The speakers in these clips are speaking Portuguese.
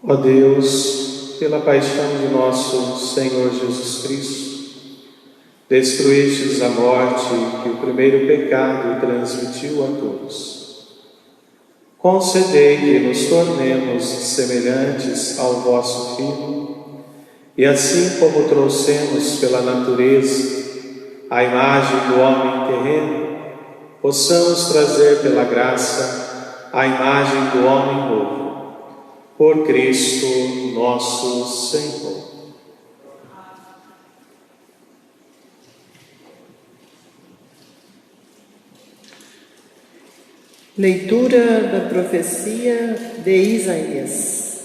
Ó Deus, pela paixão de nosso Senhor Jesus Cristo, destruístes a morte que o primeiro pecado transmitiu a todos. Concedei que nos tornemos semelhantes ao vosso Filho, e assim como trouxemos pela natureza a imagem do homem terreno, possamos trazer pela graça a imagem do homem novo. Por Cristo nosso Senhor. Leitura da profecia de Isaías.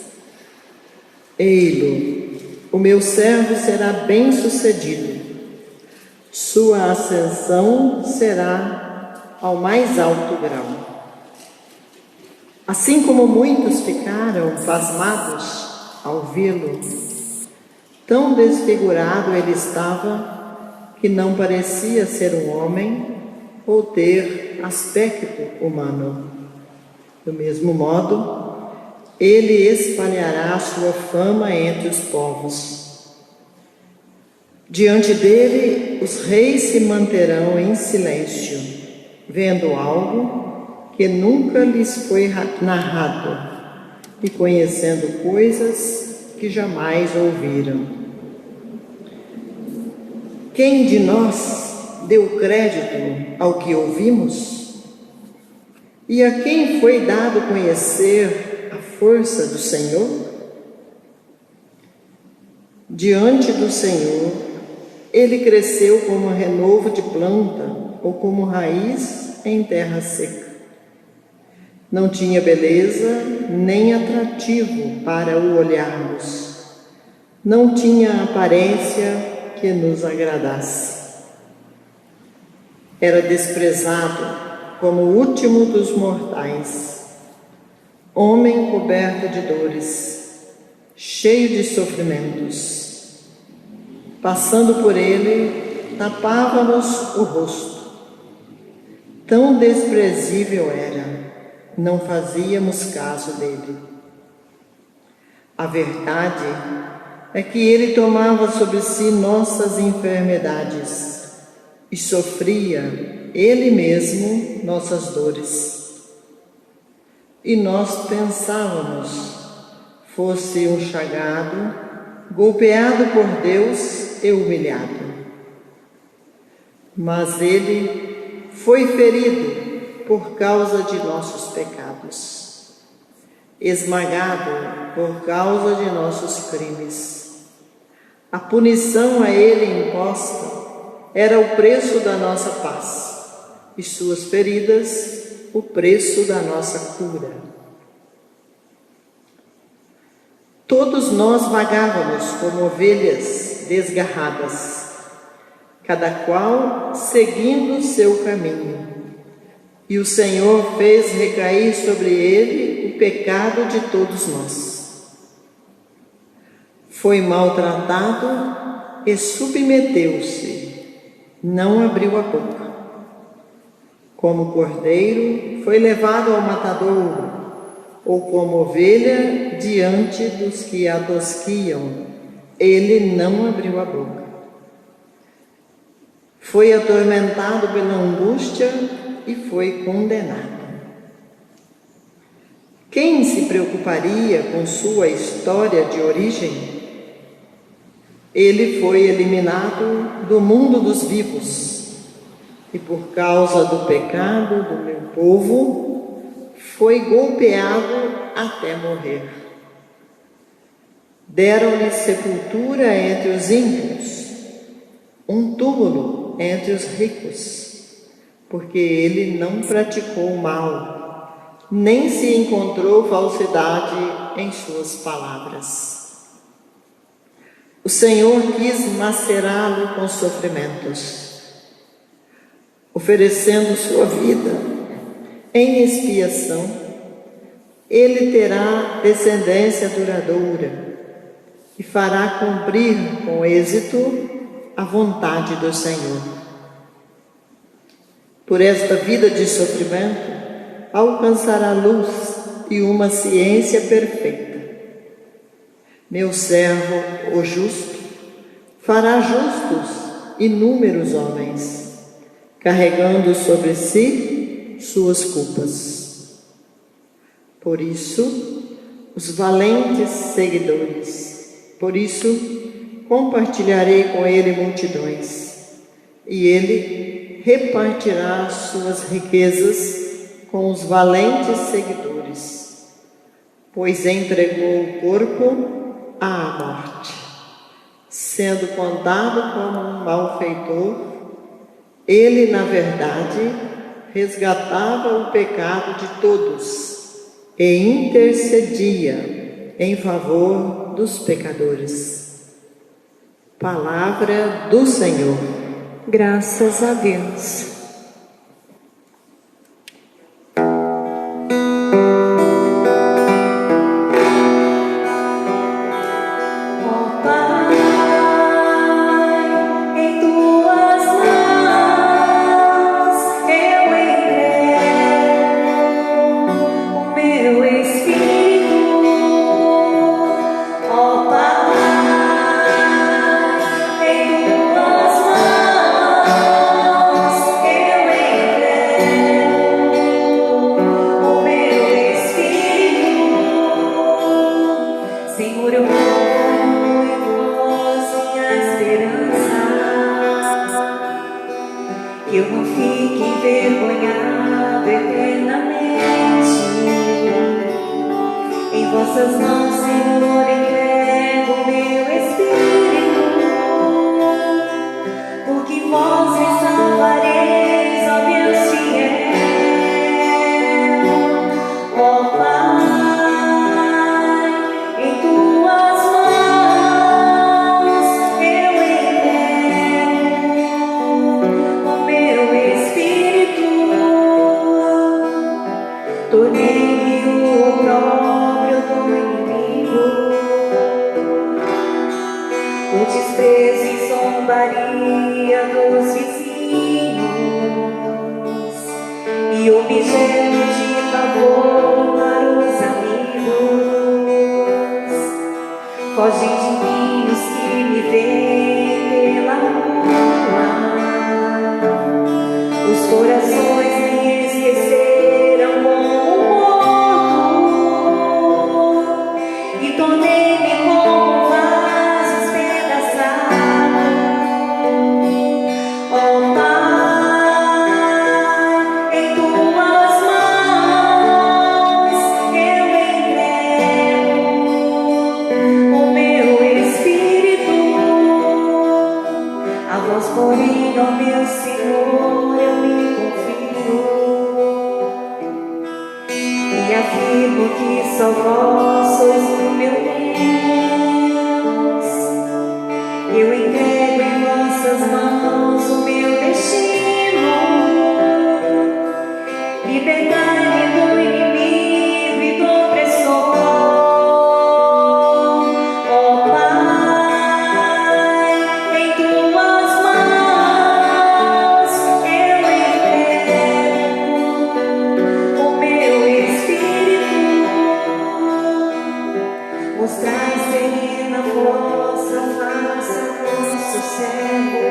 Ei-lo, o meu servo será bem-sucedido. Sua ascensão será ao mais alto grau. Assim como muitos ficaram pasmados ao vê-lo, tão desfigurado ele estava que não parecia ser um homem ou ter aspecto humano. Do mesmo modo, ele espalhará sua fama entre os povos. Diante dele, os reis se manterão em silêncio, vendo algo que nunca lhes foi narrado e conhecendo coisas que jamais ouviram. Quem de nós deu crédito ao que ouvimos? E a quem foi dado conhecer a força do Senhor? Diante do Senhor, ele cresceu como renovo de planta ou como raiz em terra seca. Não tinha beleza nem atrativo para o olharmos. Não tinha aparência que nos agradasse. Era desprezado como o último dos mortais. Homem coberto de dores, cheio de sofrimentos. Passando por ele, tapávamos o rosto. Tão desprezível era. Não fazíamos caso dele. A verdade é que ele tomava sobre si nossas enfermidades e sofria ele mesmo nossas dores. E nós pensávamos, fosse um chagado, golpeado por Deus e humilhado. Mas ele foi ferido por causa de nossos pecados, esmagado por causa de nossos crimes. A punição a ele imposta era o preço da nossa paz, e suas feridas o preço da nossa cura. Todos nós vagávamos como ovelhas desgarradas, cada qual seguindo o seu caminho. E o Senhor fez recair sobre ele o pecado de todos nós. Foi maltratado e submeteu-se, não abriu a boca. Como cordeiro foi levado ao matadouro, ou como ovelha diante dos que a tosquiam, ele não abriu a boca. Foi atormentado pela angústia e foi condenado. Quem se preocuparia com sua história de origem? Ele foi eliminado do mundo dos vivos e por causa do pecado do meu povo foi golpeado até morrer. Deram-lhe sepultura entre os ímpios, um túmulo entre os ricos, porque ele não praticou o mal, nem se encontrou falsidade em suas palavras. O Senhor quis macerá-lo com sofrimentos, oferecendo sua vida em expiação. Ele terá descendência duradoura e fará cumprir com êxito a vontade do Senhor. Por esta vida de sofrimento, alcançará luz e uma ciência perfeita. Meu servo, o justo, fará justos inúmeros homens, carregando sobre si suas culpas. Por isso, os valentes seguidores, por isso, compartilharei com ele multidões, e ele repartirá suas riquezas com os valentes seguidores, pois entregou o corpo à morte, sendo contado como um malfeitor. Ele, na verdade, resgatava o pecado de todos e intercedia em favor dos pecadores. Palavra do Senhor. Graças a Deus. Eu não fique envergonhado eternamente. Em vossas mãos, Senhor, entrego o meu espírito, porque vós me salvareis, ó Deus fiel. Ó Pai, em tuas mãos eu entrego o meu espírito. Tornei-me o opróbrio do inimigo, o desprezo e zombaria dos vizinhos, e objeto de pavor para os amigos. Fogem de mim os que me veem pela rua, os corações me esqueceram como morto, e tornei-me como vaso despedaçado. Ó Pai, em tuas mãos eu entrego o meu espírito. A vós, porém, ó meu Senhor, eu me confio e afirmo que só vós sois o meu Deus. Eu entrego em vossas mãos o meu destino. Libertai-me do inimigo e do opressor. Ó Pai, em tuas mãos eu entrego o meu espírito. Mostrai serena vossa face ao nosso servo,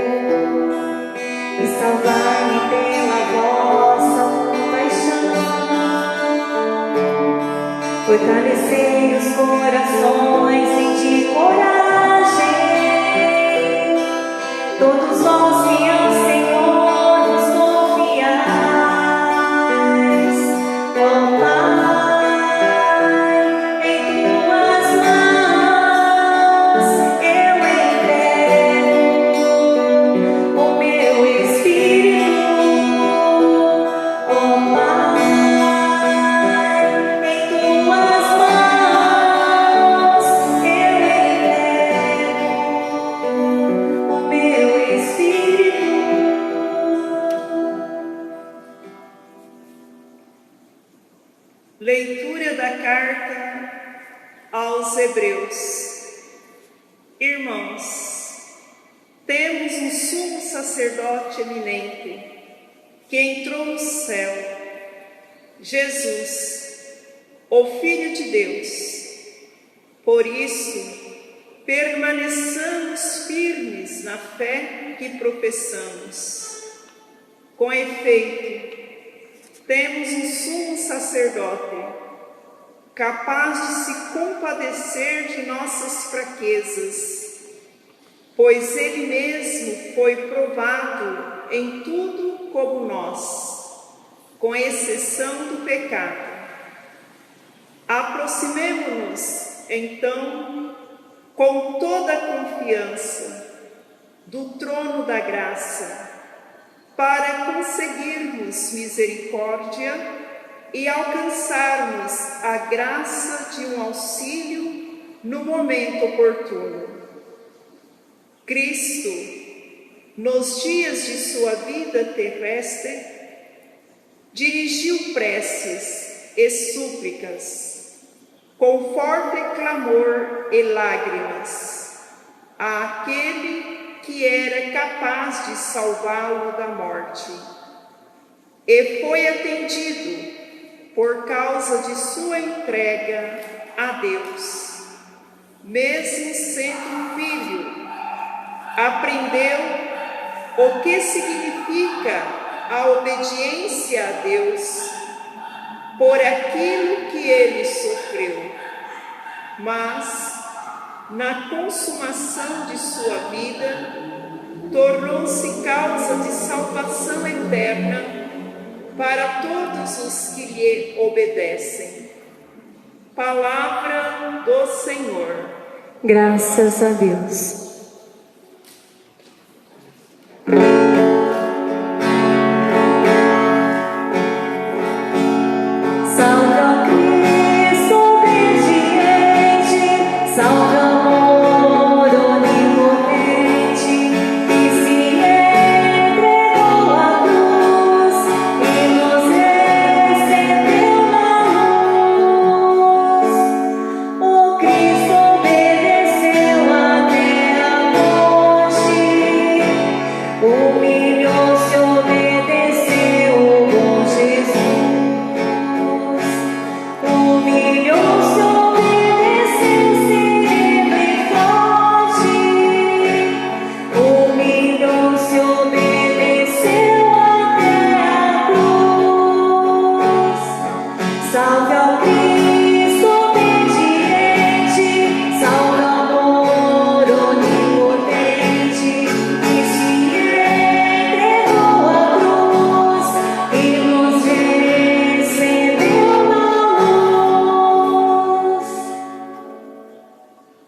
e salvai-me pela vossa compaixão. Fortalecei os corações e de coragem. Todos vós que ao Senhor nos confiais. Ó Pai, em tuas mãos eu entrego o meu espírito. Ó Pai, em tuas mãos eu entrego o meu espírito. Leitura da carta aos Hebreus. Irmãos, temos um sumo sacerdote eminente que entrou no céu, Jesus, o Filho de Deus. Por isso, permaneçamos firmes na fé que professamos. Com efeito, temos um sumo sacerdote, capaz de se compadecer de nossas fraquezas, pois ele mesmo foi provado em tudo como nós, com exceção do pecado. Aproximemo-nos, então, com toda a confiança do trono da graça, para conseguirmos misericórdia e alcançarmos a graça de um auxílio no momento oportuno. Cristo, nos dias de sua vida terrestre, dirigiu preces e súplicas, com forte clamor e lágrimas, àquele que era capaz de salvá-lo da morte, e foi atendido por causa de sua entrega a Deus. Mesmo sendo filho, aprendeu o que significa a obediência a Deus por aquilo que ele sofreu, mas na consumação de sua vida, tornou-se causa de salvação eterna para todos os que lhe obedecem. Palavra do Senhor. Graças a Deus.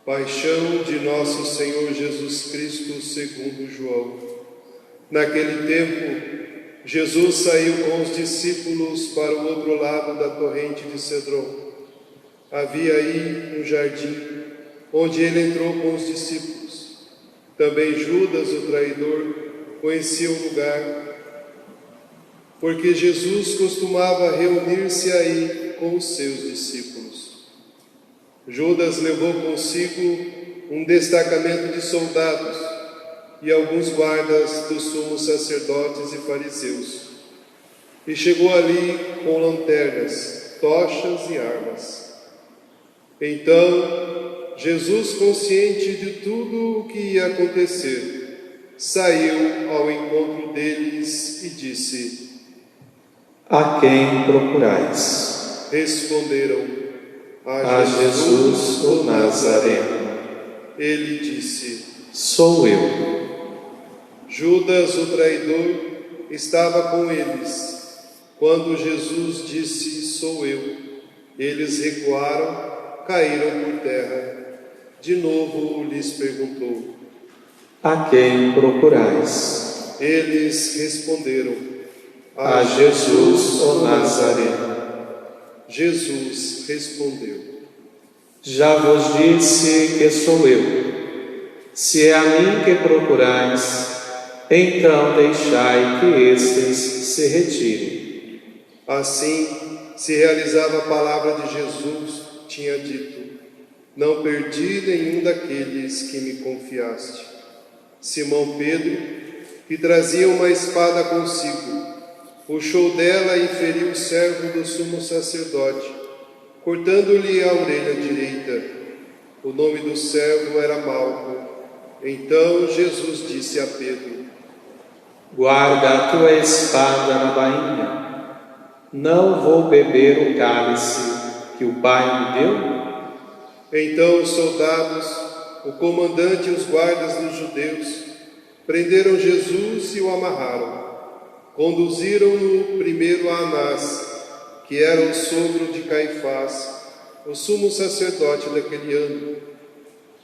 Paixão de nosso Senhor Jesus Cristo segundo João. Naquele tempo, Jesus saiu com os discípulos para o outro lado da torrente de Cedron. Havia aí um jardim, onde ele entrou com os discípulos. Também Judas, o traidor, conhecia o lugar, porque Jesus costumava reunir-se aí com os seus discípulos. Judas levou consigo um destacamento de soldados e alguns guardas dos sumos sacerdotes e fariseus, e chegou ali com lanternas, tochas e armas. Então, Jesus, consciente de tudo o que ia acontecer, saiu ao encontro deles e disse: A quem procurais? Responderam: A Jesus o Nazareno. Ele disse: Sou eu. Judas, o traidor, estava com eles. Quando Jesus disse: Sou eu, eles recuaram, caíram por terra. De novo lhes perguntou: A quem procurais? Eles responderam: A Jesus o Nazareno. Jesus respondeu: Já vos disse que sou eu. Se é a mim que procurais, então deixai que estes se retirem. Assim se realizava a palavra de Jesus, tinha dito: Não perdi nenhum daqueles que me confiaste. Simão Pedro, que trazia uma espada consigo, puxou dela e feriu o servo do sumo sacerdote, cortando-lhe a orelha direita. O nome do servo era Malco. Então Jesus disse a Pedro: Guarda a tua espada na bainha. Não vou beber o cálice que o Pai me deu? Então os soldados, o comandante e os guardas dos judeus prenderam Jesus e o amarraram. Conduziram-no primeiro a Anás, que era o sogro de Caifás, o sumo sacerdote daquele ano.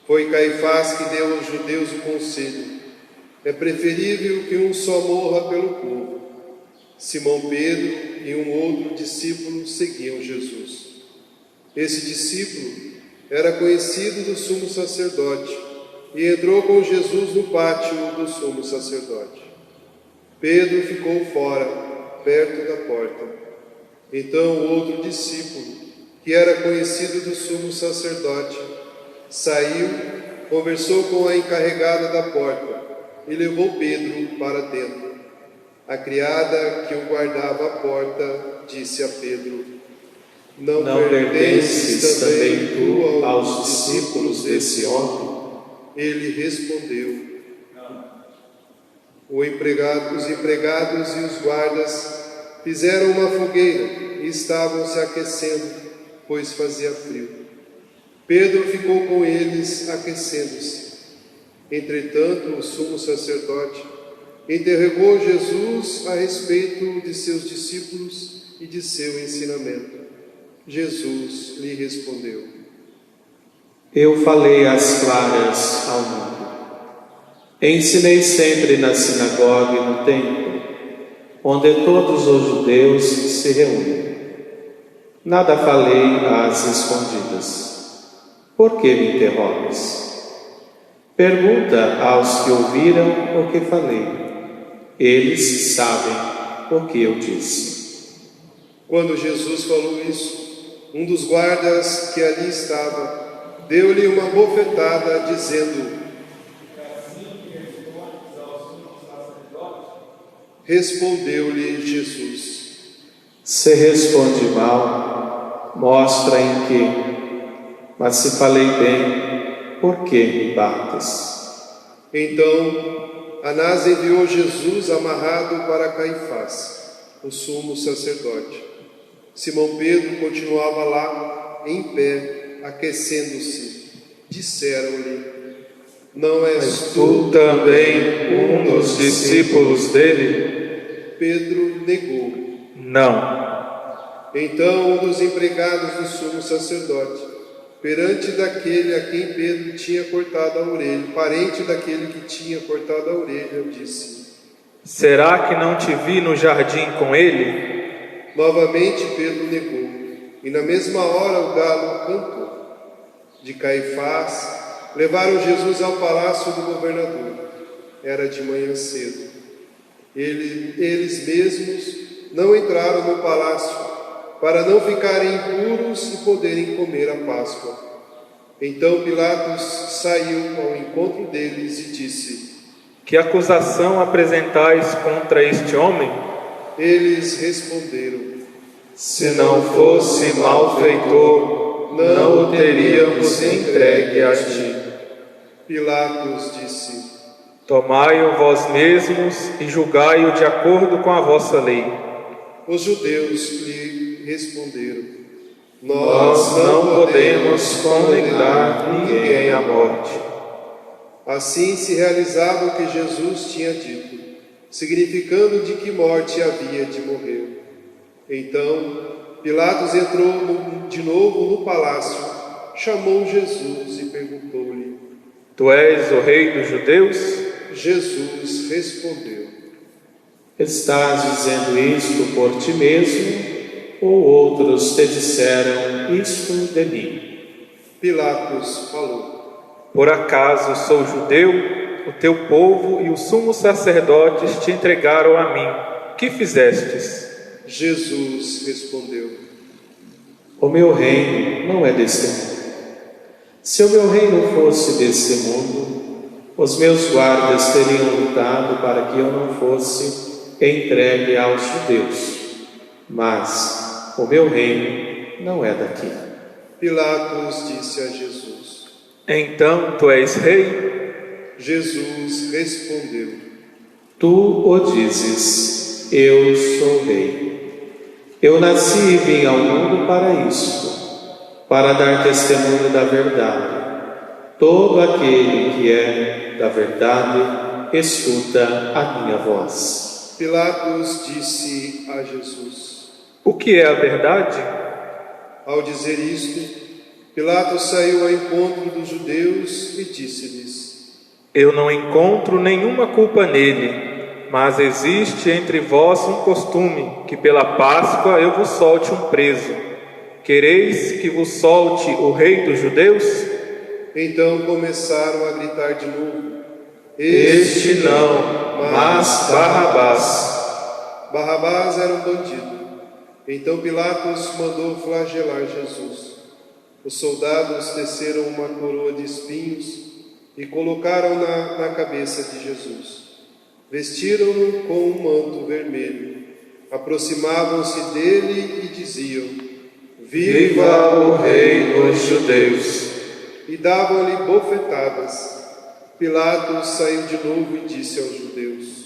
Foi Caifás que deu aos judeus o conselho: é preferível que um só morra pelo povo. Simão Pedro e um outro discípulo seguiam Jesus. Esse discípulo era conhecido do sumo sacerdote e entrou com Jesus no pátio do sumo sacerdote. Pedro ficou fora, perto da porta. Então o outro discípulo, que era conhecido do sumo sacerdote, saiu, conversou com a encarregada da porta e levou Pedro para dentro. A criada que o guardava à porta disse a Pedro: Não pertences também tu aos discípulos desse homem? Ele respondeu: Os empregados e os guardas fizeram uma fogueira e estavam se aquecendo, pois fazia frio. Pedro ficou com eles aquecendo-se. Entretanto, o sumo sacerdote interrogou Jesus a respeito de seus discípulos e de seu ensinamento. Jesus lhe respondeu: Eu falei às claras ao mundo. Ensinei sempre na sinagoga e no templo, onde todos os judeus se reúnem. Nada falei às escondidas. Por que me interrogas? Pergunta aos que ouviram o que falei. Eles sabem o que eu disse. Quando Jesus falou isso, um dos guardas que ali estava deu-lhe uma bofetada, dizendo: Respondeu-lhe Jesus: Se responde mal, mostra em que. Mas se falei bem, por que me bates? Então Anás enviou Jesus amarrado para Caifás, o sumo sacerdote. Simão Pedro continuava lá, em pé, aquecendo-se. Disseram-lhe: Não és tu também um dos discípulos dele? Pedro negou. Não. Então um dos empregados do sumo sacerdote, perante daquele a quem Pedro tinha cortado a orelha, parente daquele que tinha cortado a orelha, disse: Será que não te vi no jardim com ele? Novamente Pedro negou, e na mesma hora o galo cantou. De Caifás levaram Jesus ao palácio do governador. Era de manhã cedo. Eles mesmos não entraram no palácio, para não ficarem impuros e poderem comer a Páscoa. Então Pilatos saiu ao encontro deles e disse: Que acusação apresentais contra este homem? Eles responderam: Se não fosse malfeitor, não o teríamos entregue a ti. Pilatos disse: Tomai-o vós mesmos e julgai-o de acordo com a vossa lei. Os judeus lhe responderam: Nós não podemos condenar ninguém à morte. Assim se realizava o que Jesus tinha dito, significando de que morte havia de morrer. Então Pilatos entrou de novo no palácio, chamou Jesus e perguntou-lhe: Tu és o rei dos judeus? Jesus respondeu: Estás dizendo isto por ti mesmo, ou outros te disseram isto de mim? Pilatos falou: Por acaso sou judeu? O teu povo e os sumos sacerdotes te entregaram a mim. Que fizestes? Jesus respondeu: O meu reino não é deste mundo. Se o meu reino fosse deste mundo, os meus guardas teriam lutado para que eu não fosse entregue aos judeus. Mas o meu reino não é daqui. Pilatos disse a Jesus: Então tu és rei? Jesus respondeu: Tu o dizes, eu sou rei. Eu nasci e vim ao mundo para isto, para dar testemunho da verdade. Todo aquele que é da verdade, escuta a minha voz. Pilatos disse a Jesus: O que é a verdade? Ao dizer isto, Pilatos saiu ao encontro dos judeus e disse-lhes: Eu não encontro nenhuma culpa nele, mas existe entre vós um costume, que pela Páscoa eu vos solte um preso. Quereis que vos solte o rei dos judeus? Então começaram a gritar de novo: Este não, mas Barrabás. Barrabás era um bandido. Então Pilatos mandou flagelar Jesus. Os soldados teceram uma coroa de espinhos e colocaram-na na cabeça de Jesus. Vestiram-no com um manto vermelho. Aproximavam-se dele e diziam: Viva o rei dos judeus! E davam-lhe bofetadas. Pilatos saiu de novo e disse aos judeus: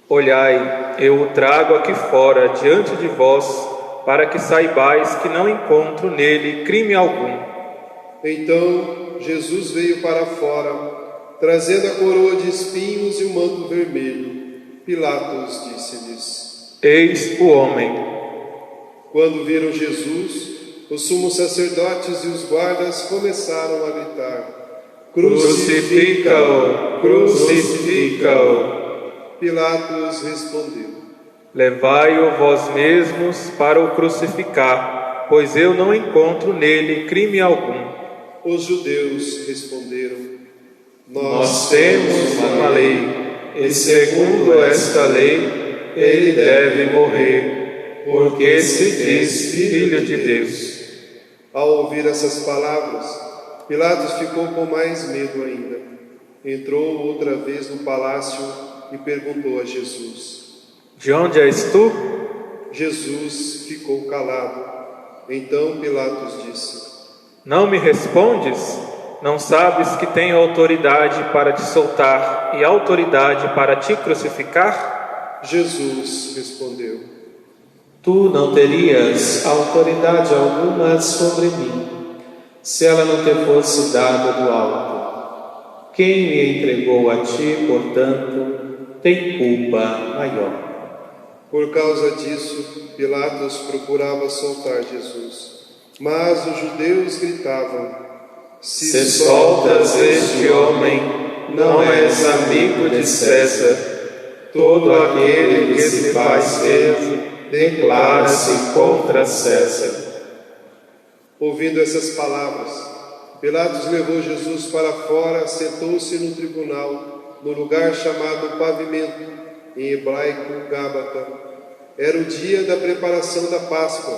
Olhai, eu o trago aqui fora, diante de vós, para que saibais que não encontro nele crime algum. Então Jesus veio para fora, trazendo a coroa de espinhos e o manto vermelho. Pilatos disse-lhes: Eis o homem. Quando viram Jesus, os sumos sacerdotes e os guardas começaram a gritar: Crucifica-o! Crucifica-o! Pilatos respondeu: Levai-o vós mesmos para o crucificar, pois eu não encontro nele crime algum. Os judeus responderam: Nós temos uma lei, e segundo esta lei, ele deve morrer, porque se diz Filho de Deus. Ao ouvir essas palavras, Pilatos ficou com mais medo ainda. Entrou outra vez no palácio e perguntou a Jesus: De onde és tu? Jesus ficou calado. Então Pilatos disse: Não me respondes? Não sabes que tenho autoridade para te soltar e autoridade para te crucificar? Jesus respondeu: Tu não terias autoridade alguma sobre mim, se ela não te fosse dada do alto. Quem me entregou a ti, portanto, tem culpa maior. Por causa disso, Pilatos procurava soltar Jesus. Mas os judeus gritavam: Se soltas este homem, não és amigo de César. Todo aquele que se faz rei declara-se contra César. Ouvindo essas palavras, Pilatos levou Jesus para fora, sentou-se no tribunal, no lugar chamado Pavimento, em hebraico Gábata. Era o dia da preparação da Páscoa,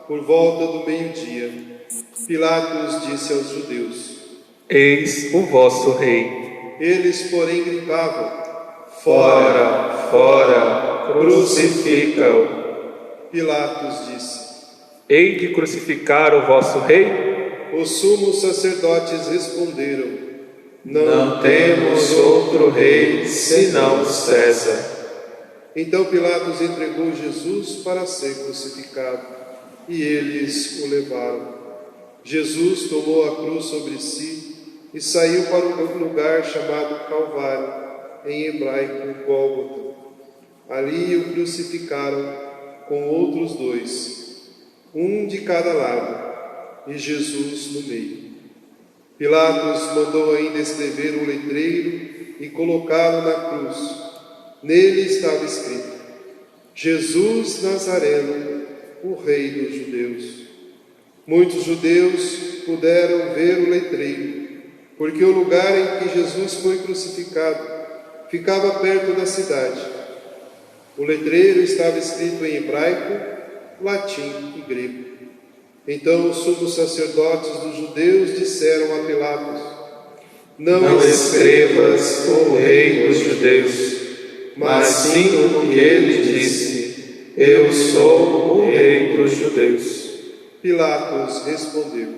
por volta do meio-dia. Pilatos disse aos judeus: Eis o vosso rei. Eles, porém, gritavam: Fora, fora, crucifica-o. Pilatos disse: Hei de crucificar o vosso rei? Os sumos sacerdotes responderam: Não temos outro rei senão César. Então Pilatos entregou Jesus para ser crucificado, e eles o levaram. Jesus tomou a cruz sobre si e saiu para um lugar chamado Calvário, em hebraico Gólgota. Ali o crucificaram com outros dois, um de cada lado, e Jesus no meio. Pilatos mandou ainda escrever um letreiro e colocá-lo na cruz. Nele estava escrito: Jesus Nazareno, o Rei dos Judeus. Muitos judeus puderam ver o letreiro, porque o lugar em que Jesus foi crucificado ficava perto da cidade. O letreiro estava escrito em hebraico, latim e grego. Então os sumos sacerdotes dos judeus disseram a Pilatos: Não escrevas o Rei dos Judeus, mas sim o que ele disse: Eu sou o rei dos judeus. Pilatos respondeu: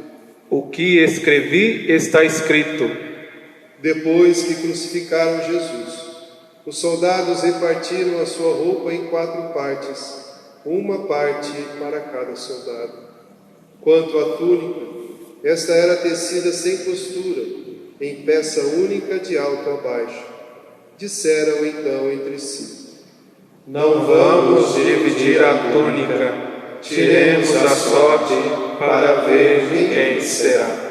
O que escrevi está escrito. Depois que crucificaram Jesus, os soldados repartiram a sua roupa em 4 partes, uma parte para cada soldado. Quanto à túnica, esta era tecida sem costura, em peça única de alto a baixo. Disseram então entre si: Não vamos dividir a túnica, tiremos a sorte para ver de quem será.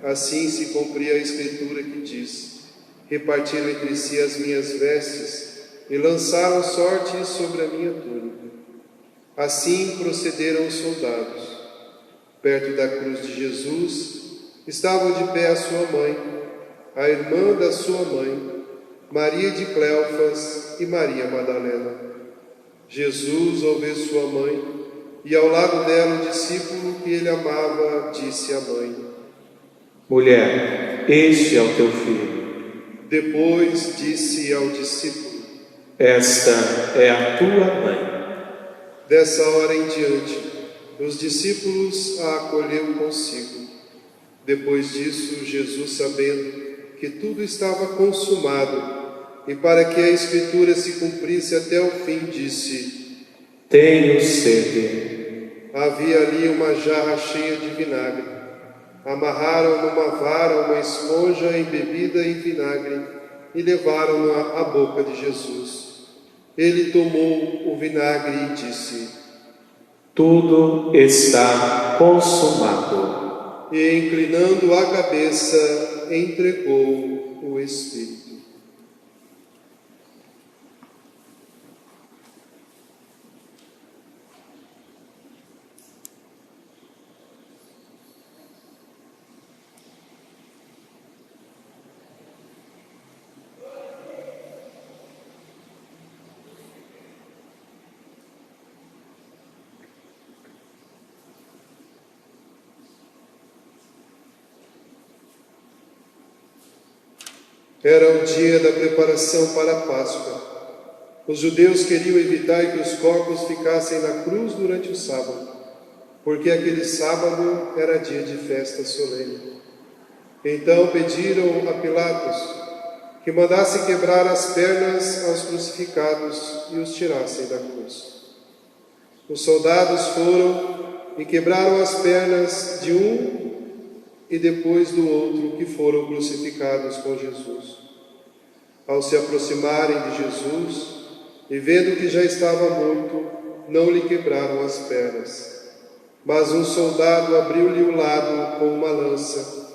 Assim se cumpria a escritura que diz: repartiram entre si as minhas vestes e lançaram sorte sobre a minha túnica. Assim procederam os soldados. Perto da cruz de Jesus estavam de pé a sua mãe, a irmã da sua mãe, Maria de Cleofas e Maria Madalena. Jesus, ao ver sua mãe e ao lado dela o discípulo que ele amava, disse à mãe: Mulher, este é o teu filho. Depois disse ao discípulo: Esta é a tua mãe. Dessa hora em diante, os discípulos a acolheu consigo. Depois disso, Jesus, sabendo que tudo estava consumado, e para que a Escritura se cumprisse até o fim, disse: Tenho sede. Havia ali uma jarra cheia de vinagre. Amarraram numa vara uma esponja embebida em vinagre e levaram-na à boca de Jesus. Ele tomou o vinagre e disse: Tudo está consumado. E, inclinando a cabeça, entregou o Espírito. Era o dia da preparação para a Páscoa. Os judeus queriam evitar que os corpos ficassem na cruz durante o sábado, porque aquele sábado era dia de festa solene. Então pediram a Pilatos que mandasse quebrar as pernas aos crucificados e os tirassem da cruz. Os soldados foram e quebraram as pernas de um e depois do outro que foram crucificados com Jesus. Ao se aproximarem de Jesus e vendo que já estava morto, não lhe quebraram as pernas. Mas um soldado abriu-lhe o lado com uma lança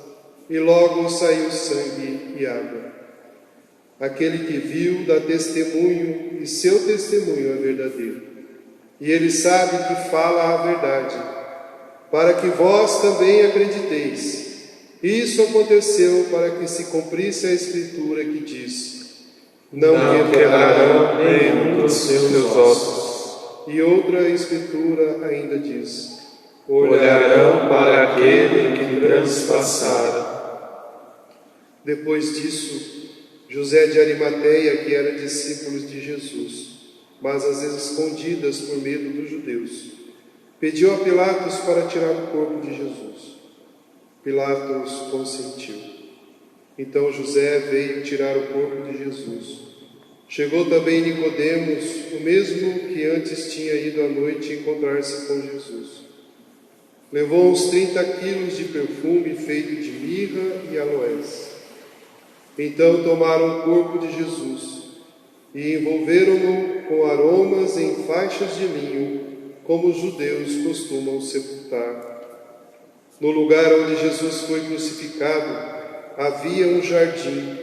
e logo saiu sangue e água. Aquele que viu dá testemunho e seu testemunho é verdadeiro. E ele sabe que fala a verdade, para que vós também acrediteis. Isso aconteceu para que se cumprisse a Escritura que diz: Não quebrarão nenhum dos seus ossos. E outra Escritura ainda diz: Olharão para aquele que transpassaram. Depois disso, José de Arimateia, que era discípulo de Jesus, mas às vezes escondidas por medo dos judeus, pediu a Pilatos para tirar o corpo de Jesus. Pilatos consentiu. Então José veio tirar o corpo de Jesus. Chegou também Nicodemos, o mesmo que antes tinha ido à noite encontrar-se com Jesus. Levou uns 30 quilos de perfume feito de mirra e aloés. Então tomaram o corpo de Jesus e envolveram-no com aromas em faixas de linho, como os judeus costumam sepultar. No lugar onde Jesus foi crucificado, havia um jardim,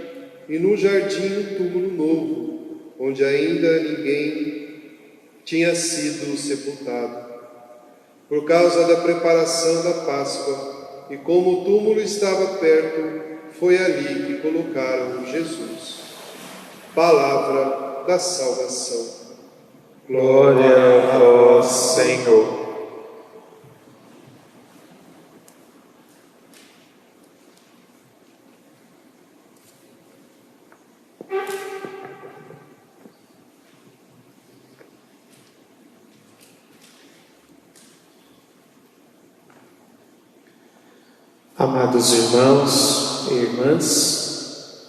e no jardim um túmulo novo, onde ainda ninguém tinha sido sepultado. Por causa da preparação da Páscoa, e como o túmulo estava perto, foi ali que colocaram Jesus. Palavra da salvação. Glória a vós, Senhor. Amados irmãos e irmãs,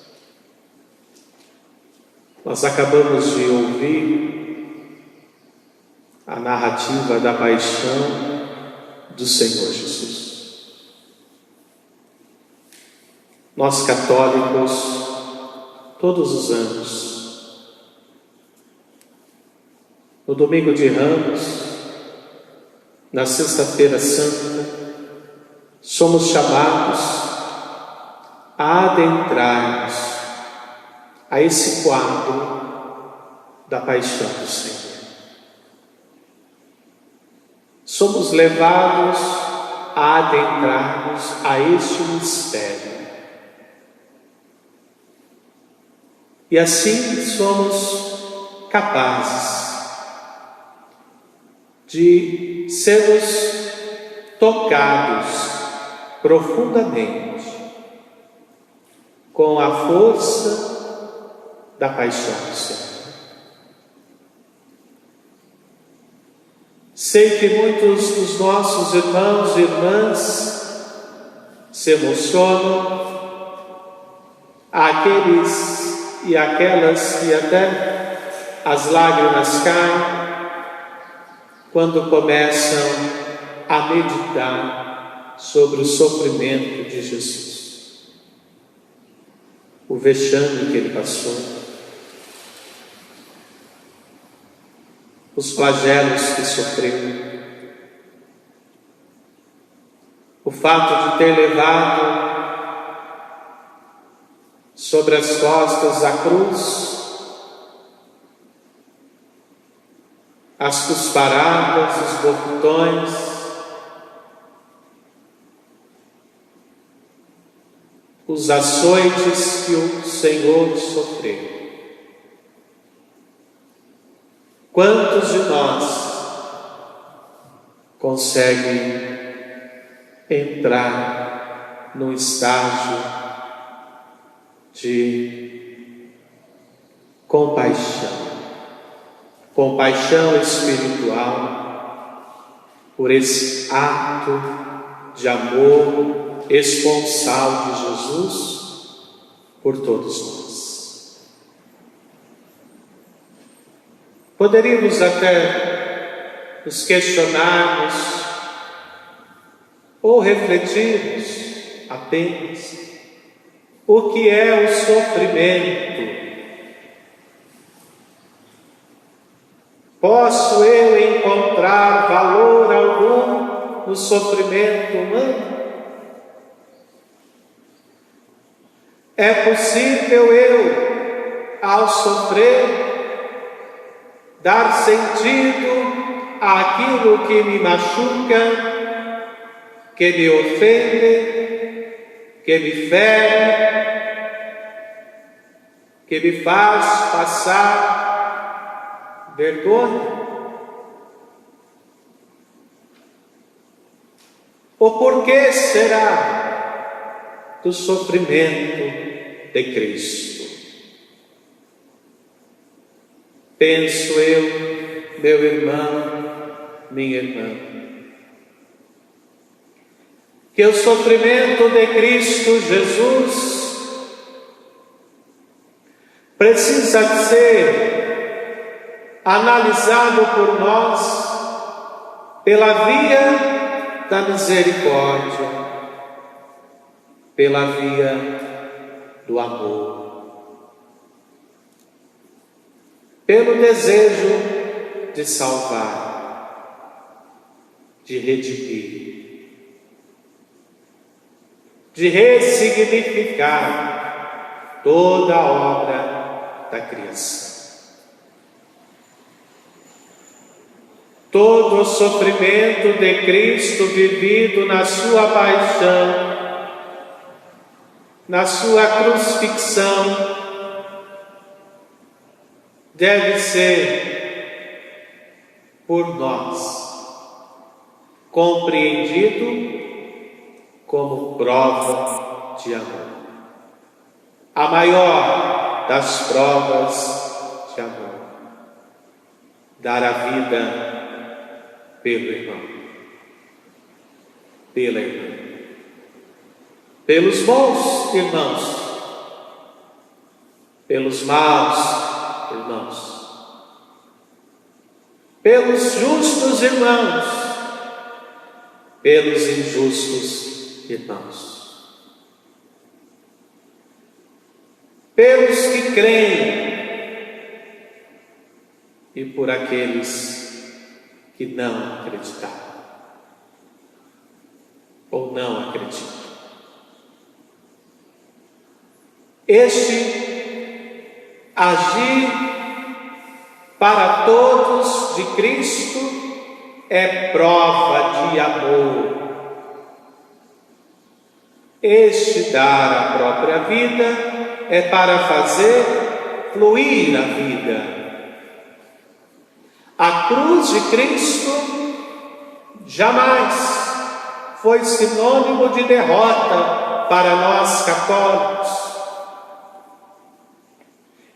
nós acabamos de ouvir a narrativa da paixão do Senhor Jesus. Nós católicos, todos os anos, no domingo de Ramos, na Sexta-feira Santa, somos chamados a adentrarmos a esse quadro da paixão do Senhor. Somos levados a adentrarmos a este mistério. E assim somos capazes de sermos tocados profundamente com a força da paixão do Senhor. Sei que muitos dos nossos irmãos e irmãs se emocionam, aqueles e aquelas que até as lágrimas caem quando começam a meditar sobre o sofrimento de Jesus, o vexame que ele passou, os flagelos que sofreu, o fato de ter levado sobre as costas a cruz, as cusparadas, os bofetões, os açoites que o Senhor sofreu. Quantos de nós conseguem entrar num estágio de compaixão espiritual por esse ato de amor esponsal de Jesus por todos nós? Poderíamos até nos questionarmos ou refletirmos apenas o que é o sofrimento. Posso eu encontrar valor algum no sofrimento humano? É possível eu, ao sofrer, dar sentido àquilo que me machuca, que me ofende, que me fere, que me faz passar vergonha? O porquê será do sofrimento de Cristo? Penso eu, meu irmão, minha irmã, que o sofrimento de Cristo Jesus precisa ser analisado por nós pela via da misericórdia, pela via do amor, pelo desejo de salvar, de redimir, de ressignificar toda a obra da criação. Todo o sofrimento de Cristo vivido na sua paixão, na sua crucifixão, deve ser por nós compreendido como prova de amor. A maior das provas de amor. Dar a vida pelo irmão, pela irmã. pelos bons irmãos, pelos maus irmãos, pelos justos irmãos, pelos injustos irmãos, pelos que creem e por aqueles que não acreditaram ou não acreditam. Este agir para todos de Cristo é prova de amor. Este dar a própria vida é para fazer fluir a vida. A cruz de Cristo jamais foi sinônimo de derrota para nós católicos,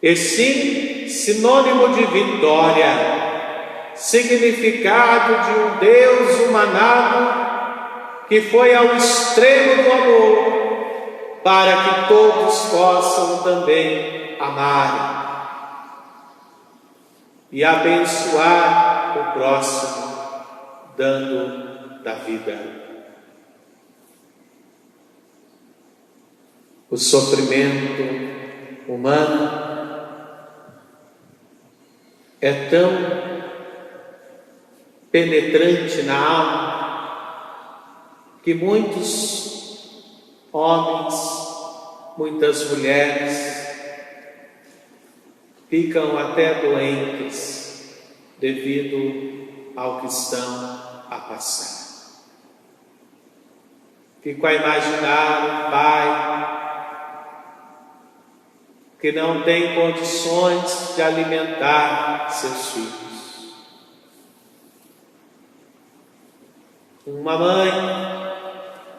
e sim sinônimo de vitória, significado de um Deus humanado que foi ao extremo do amor para que todos possam também amar e abençoar o próximo, dando da vida. O sofrimento humano é tão penetrante na alma que muitos homens, muitas mulheres ficam até doentes devido ao que estão a passar. Fico a imaginar um pai que não tem condições de alimentar seus filhos. Uma mãe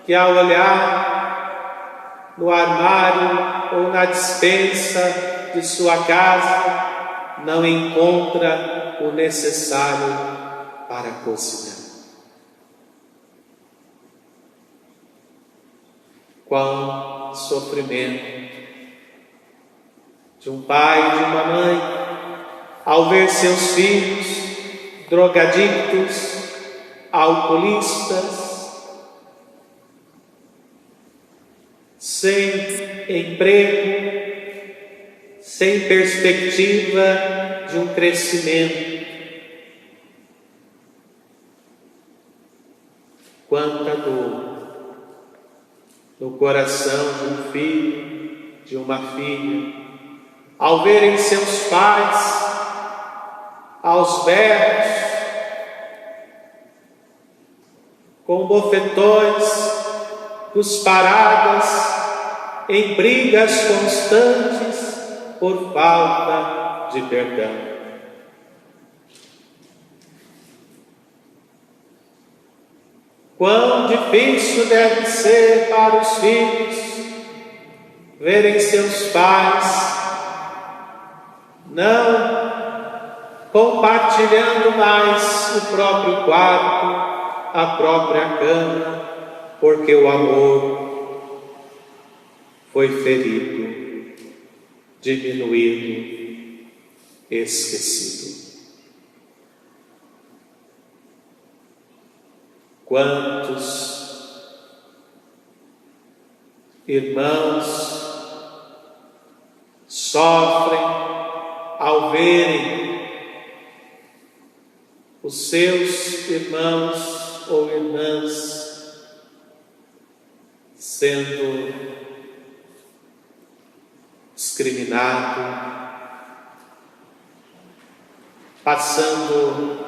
que, ao olhar no armário ou na despensa de sua casa, não encontra o necessário para cozinhar. Qual sofrimento de um pai e de uma mãe ao ver seus filhos drogadictos, alcoolistas, sem emprego, sem perspectiva de um crescimento. Quanta dor no coração de um filho, de uma filha, ao verem seus pais aos berros, com bofetões, cusparadas, em brigas constantes por falta de perdão. Quão difícil deve ser para os filhos verem seus pais não compartilhando mais o próprio quarto, a própria cama, porque o amor foi ferido, diminuído, esquecido. Quantos irmãos sofrem ao verem os seus irmãos ou irmãs sendo discriminados, passando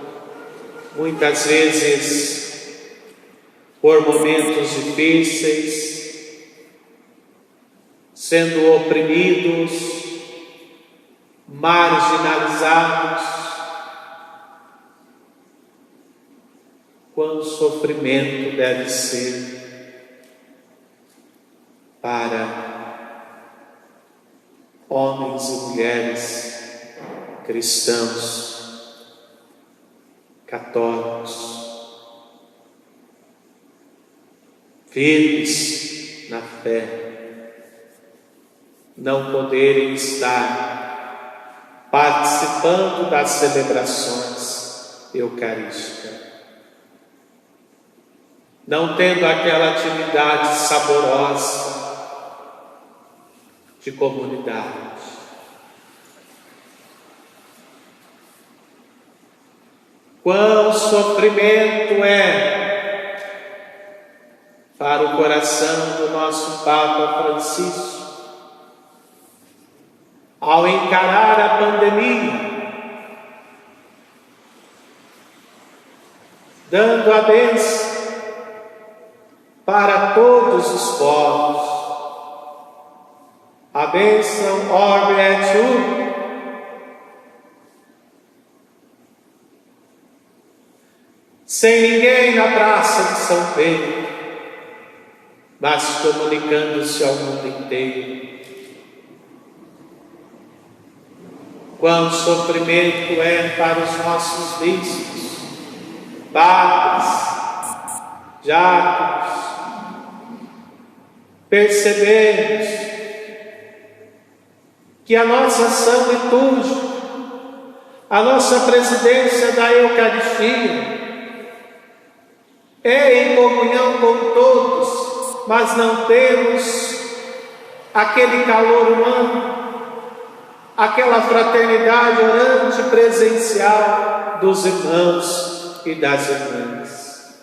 muitas vezes por momentos difíceis, sendo oprimidos, marginalizados. Quão sofrimento deve ser para homens e mulheres cristãos, católicos, firmes na fé, não poderem estar participando das celebrações eucarísticas, não tendo aquela atividade saborosa de comunidade. Quão sofrimento é para o coração do nosso Papa Francisco ao encarar a pandemia, dando a bênção para todos os povos, a bênção Orbe et Urbe, sem ninguém na praça de São Pedro, mas comunicando-se ao mundo inteiro. Quão sofrimento é para os nossos bispos, padres, diáconos, percebemos que a nossa ação litúrgica, a nossa presidência da Eucaristia, é em comunhão com todos, mas não temos aquele calor humano, aquela fraternidade orante presencial dos irmãos e das irmãs.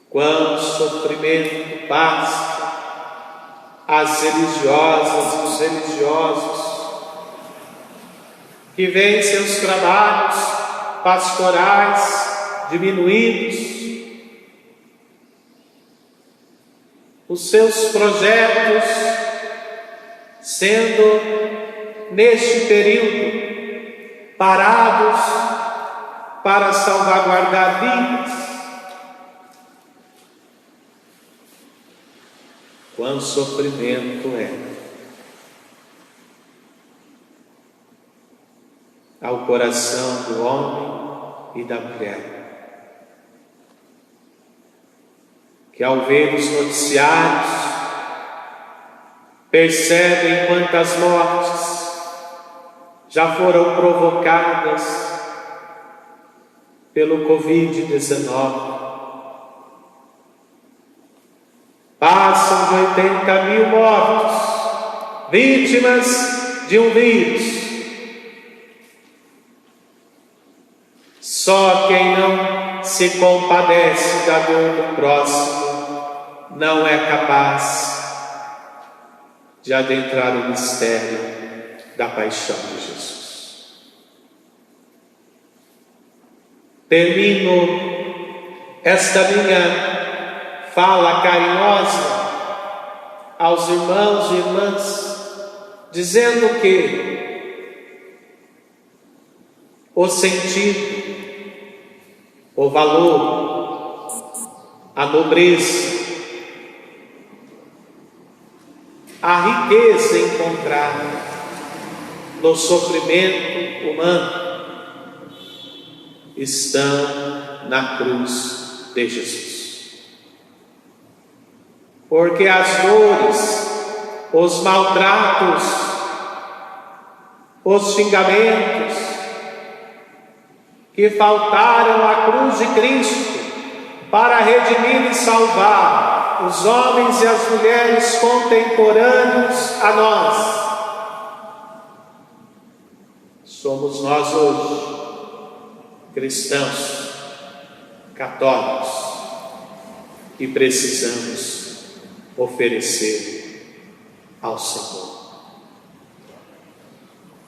Quão sofrimento passa as religiosas e os religiosos que veem seus trabalhos pastorais diminuídos, os seus projetos sendo neste período parados para salvaguardar vidas. Quão sofrimento é ao coração do homem e da mulher, que ao ver os noticiários percebem quantas mortes já foram provocadas pelo Covid-19. Passam de 80.000 mortos, vítimas de um vírus. Só quem não se compadece da dor do próximo não é capaz de adentrar o mistério da paixão de Jesus. Termino esta minha fala carinhosa aos irmãos e irmãs, dizendo que o sentido, o valor, a nobreza, a riqueza encontrada no sofrimento humano estão na cruz de Jesus. Porque as dores, os maltratos, os xingamentos que faltaram à cruz de Cristo para redimir e salvar os homens e as mulheres contemporâneos a nós, somos nós hoje, cristãos, católicos, que precisamos oferecer ao Senhor.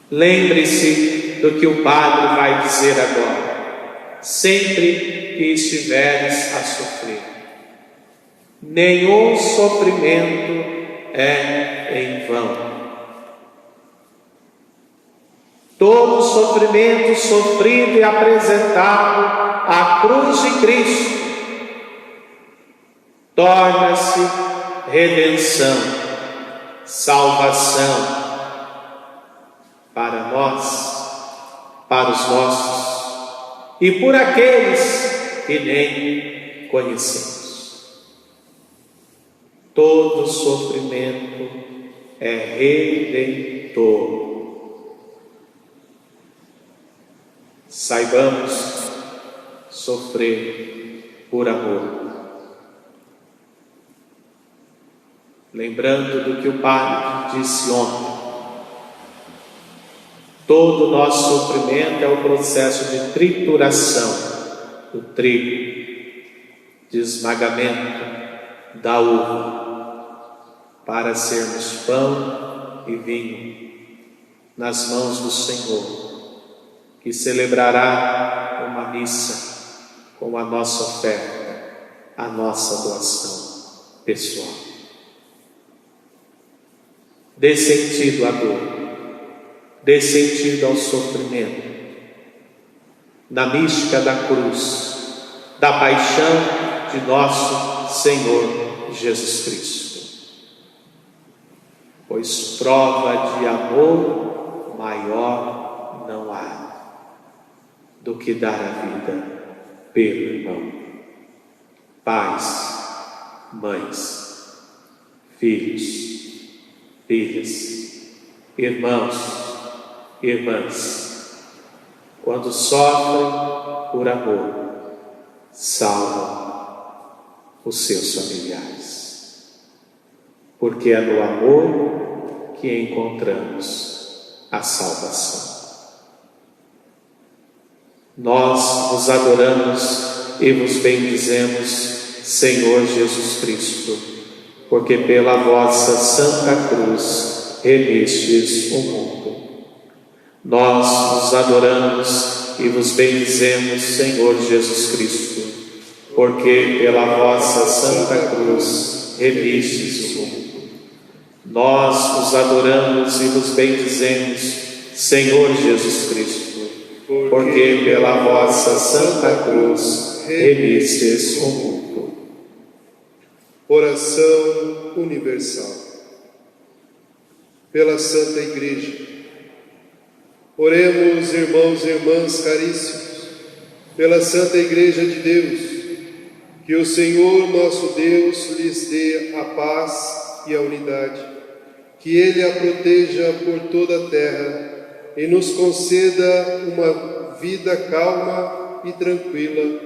Lembre-se do que o Padre vai dizer agora, sempre que estiveres a sofrer. Nenhum sofrimento é em vão. Todo sofrimento sofrido e apresentado à cruz de Cristo torna-se redenção, salvação para nós, para os nossos e por aqueles que nem conhecemos. todo sofrimento é redentor. Saibamos sofrer por amor. Lembrando do que o Padre disse ontem, todo nosso sofrimento é o processo de trituração do trigo, de esmagamento da uva, para sermos pão e vinho nas mãos do Senhor, que celebrará uma missa com a nossa oferta, a nossa doação pessoal. Dê sentido à dor, dê sentido ao sofrimento, na mística da cruz, da paixão de nosso Senhor Jesus Cristo. Pois prova de amor maior não há do que dar a vida pelo irmão. Pais, mães, filhos, filhas, irmãos, irmãs, quando sofrem por amor, salvam os seus familiares, porque é no amor que encontramos a salvação. Nós vos adoramos e vos bendizemos, Senhor Jesus Cristo, porque pela vossa Santa Cruz remistes o mundo. Nós vos adoramos e vos bendizemos, Senhor Jesus Cristo, porque pela vossa Santa Cruz remistes o mundo. Nós vos adoramos e vos bendizemos, Senhor Jesus Cristo, porque pela vossa Santa Cruz remistes o mundo. Oração universal. Pela Santa Igreja. Oremos, irmãos e irmãs caríssimos, pela Santa Igreja de Deus, que o Senhor nosso Deus lhes dê a paz e a unidade, que Ele a proteja por toda a terra e nos conceda uma vida calma e tranquila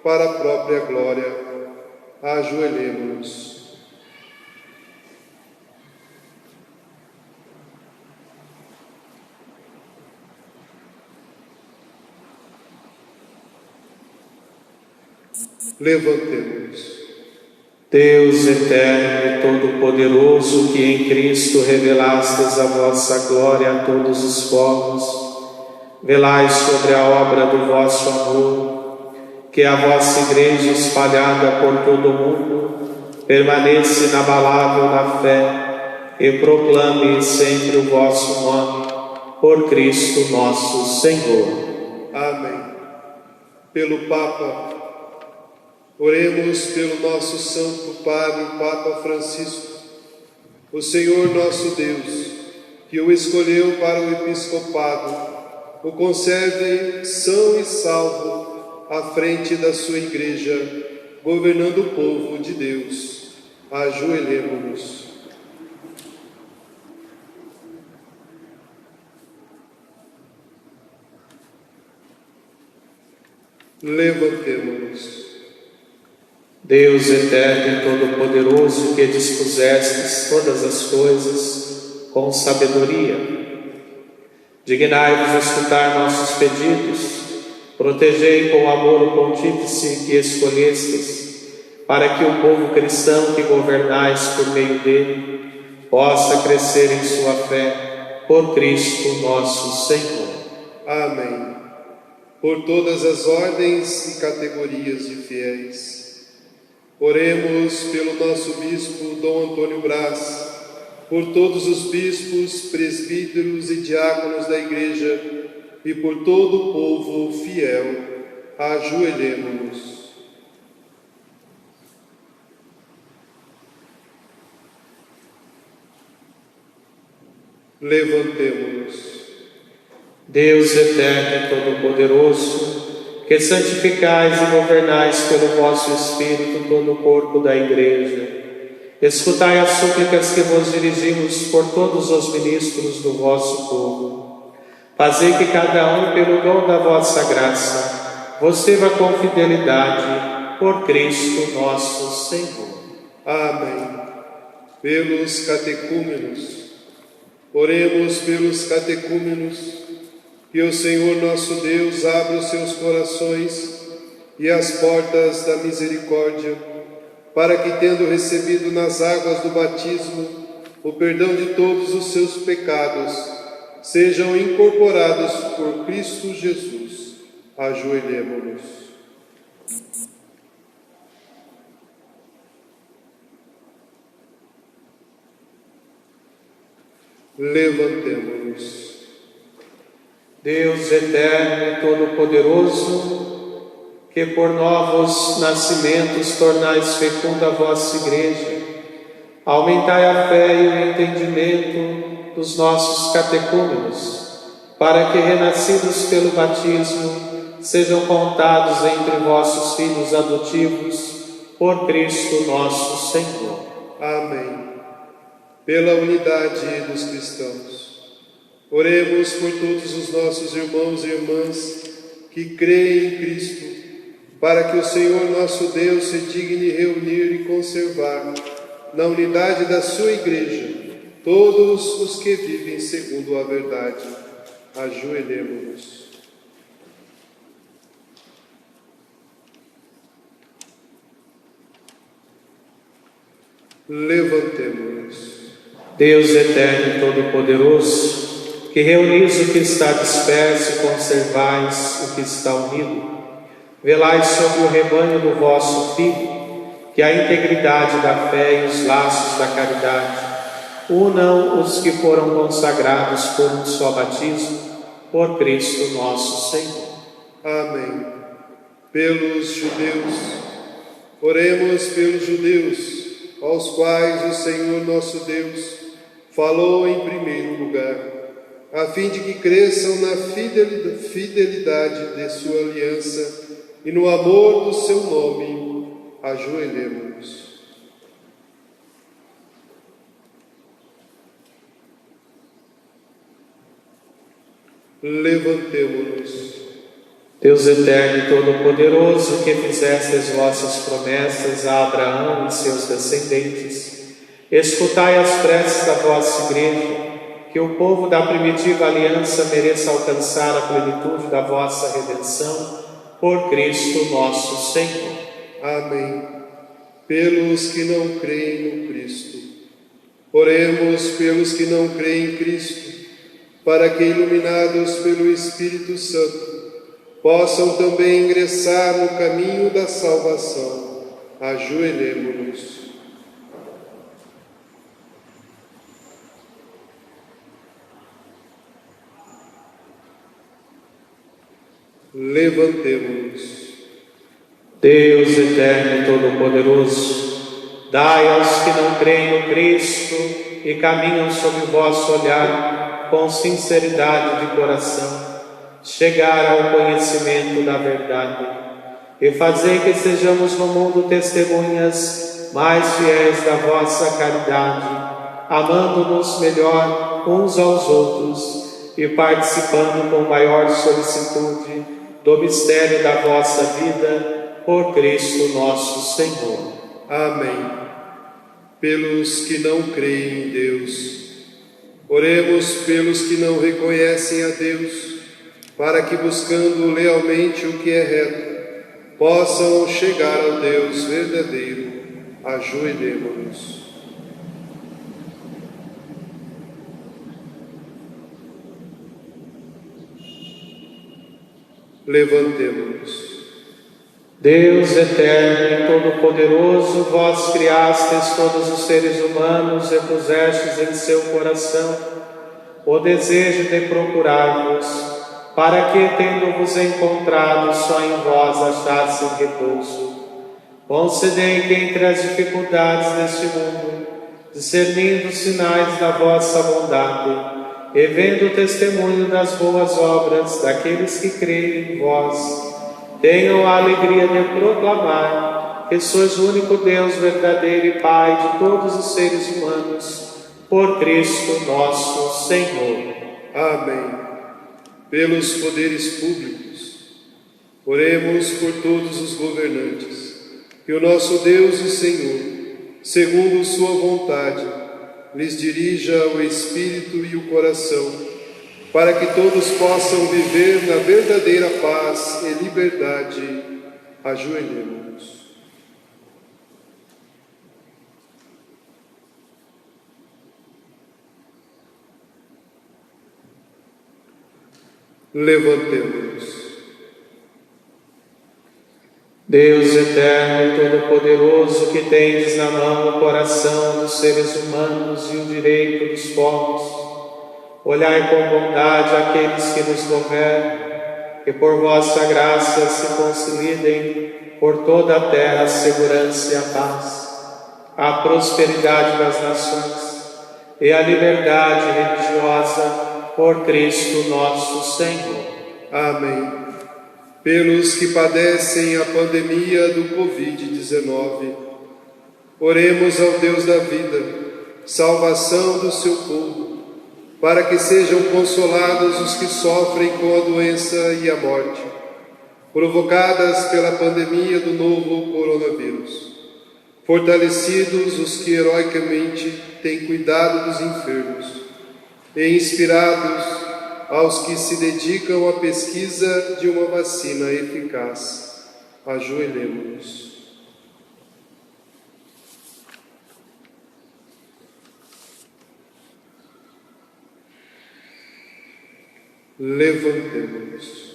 para a própria glória. Ajoelhemo-nos. Levantemo-nos. Deus eterno e todo-poderoso, que em Cristo revelastes a vossa glória a todos os povos, velai sobre a obra do vosso amor, que a vossa Igreja espalhada por todo o mundo permaneça inabalável na fé e proclame sempre o vosso nome, por Cristo nosso Senhor. Amém. Pelo Papa, oremos pelo nosso Santo Padre, o Papa Francisco, o Senhor nosso Deus, que o escolheu para o episcopado, o conserve são e salvo à frente da sua Igreja, governando o povo de Deus. Ajoelhemo-nos. Levantemo-nos. Deus eterno e todo-poderoso, que dispusestes todas as coisas com sabedoria, dignai-vos escutar nossos pedidos, protegei com amor o pontífice que escolhestes, para que o povo cristão que governais por meio dele possa crescer em sua fé, por Cristo nosso Senhor. Amém. Por todas as ordens e categorias de fiéis, oremos pelo nosso bispo Dom Antônio Braz, por todos os bispos, presbíteros e diáconos da Igreja e por todo o povo fiel. Ajoelhemo-nos. Levantemo-nos. Deus eterno e todo-poderoso, que santificais e governais pelo vosso Espírito todo o corpo da Igreja, Escutai as súplicas que vos dirigimos por todos os ministros do vosso povo. Fazei que cada um, pelo dom da vossa graça, vos sirva com fidelidade, por Cristo nosso Senhor. Amém. Pelos catecúmenos. Oremos pelos catecúmenos, que o Senhor nosso Deus abra os seus corações e as portas da misericórdia, para que, tendo recebido nas águas do batismo o perdão de todos os seus pecados, sejam incorporados por Cristo Jesus. Ajoelhemo-nos. Levantemo-nos. Deus eterno e todo-poderoso, que por novos nascimentos tornais fecunda a vossa Igreja, aumentai a fé e o entendimento dos nossos catecúmenos, para que, renascidos pelo batismo, sejam contados entre vossos filhos adotivos, por Cristo nosso Senhor. Amém. Pela unidade dos cristãos, oremos por todos os nossos irmãos e irmãs que creem em Cristo, para que o Senhor nosso Deus se digne reunir e conservar na unidade da sua Igreja todos os que vivem segundo a verdade. Ajoelhemo-nos. Levantemo-nos. Deus eterno e todo-poderoso, que reunis o que está disperso e conservais o que está unido, velai sobre o rebanho do vosso Filho, que a integridade da fé e os laços da caridade unam os que foram consagrados por um só batismo, por Cristo nosso Senhor. Amém. Pelos judeus, oremos pelos judeus, aos quais o Senhor nosso Deus falou em primeiro lugar, a fim de que cresçam na fidelidade de sua aliança e no amor do seu nome. Ajoelhemo-nos. Levantemo-nos. Deus eterno e todo-poderoso, que fizestes vossas promessas a Abraão e seus descendentes, escutai as preces da vossa Igreja, que o povo da primitiva aliança mereça alcançar a plenitude da vossa redenção, por Cristo nosso Senhor. Amém. Pelos que não creem no Cristo. Oremos pelos que não creem em Cristo, para que, iluminados pelo Espírito Santo, possam também ingressar no caminho da salvação. Ajoelhemo-nos. Levantemo-nos. Deus eterno e todo-poderoso, dai aos que não creem no Cristo e caminham sob o vosso olhar com sinceridade de coração, chegar ao conhecimento da verdade, e fazei que sejamos no mundo testemunhas mais fiéis da vossa caridade, amando-nos melhor uns aos outros e participando com maior solicitude do mistério da vossa vida, por Cristo nosso Senhor. Amém. Pelos que não creem em Deus, oremos pelos que não reconhecem a Deus, para que, buscando lealmente o que é reto, possam chegar ao Deus verdadeiro. Ajoelhemo-nos. Levantemo-nos. Deus eterno e todo-poderoso, vós criastes todos os seres humanos e pusestes em seu coração o desejo de procurar-vos, para que, tendo-vos encontrado, só em vós achassem repouso. Concedei que, entre as dificuldades deste mundo, discernindo os sinais da vossa bondade e vendo o testemunho das boas obras daqueles que creem em vós, tenham a alegria de proclamar que sois o único Deus verdadeiro e Pai de todos os seres humanos, por Cristo nosso Senhor. Amém. Pelos poderes públicos, oremos por todos os governantes, que o nosso Deus e Senhor, segundo sua vontade, lhes dirija o espírito e o coração, para que todos possam viver na verdadeira paz e liberdade. Ajoelhemos. Levantemos. Deus eterno e todo-poderoso, que tendes na mão o coração dos seres humanos e o direito dos povos, olhai com bondade aqueles que nos governam, que por vossa graça se consolidem por toda a terra a segurança e a paz, a prosperidade das nações e a liberdade religiosa, por Cristo nosso Senhor. Amém. Pelos que padecem a pandemia do Covid-19, oremos ao Deus da vida, salvação do seu povo, para que sejam consolados os que sofrem com a doença e a morte, provocadas pela pandemia do novo coronavírus. Fortalecidos os que heroicamente têm cuidado dos enfermos, e inspirados aos que se dedicam à pesquisa de uma vacina eficaz. Ajoelhemos. Levantemos.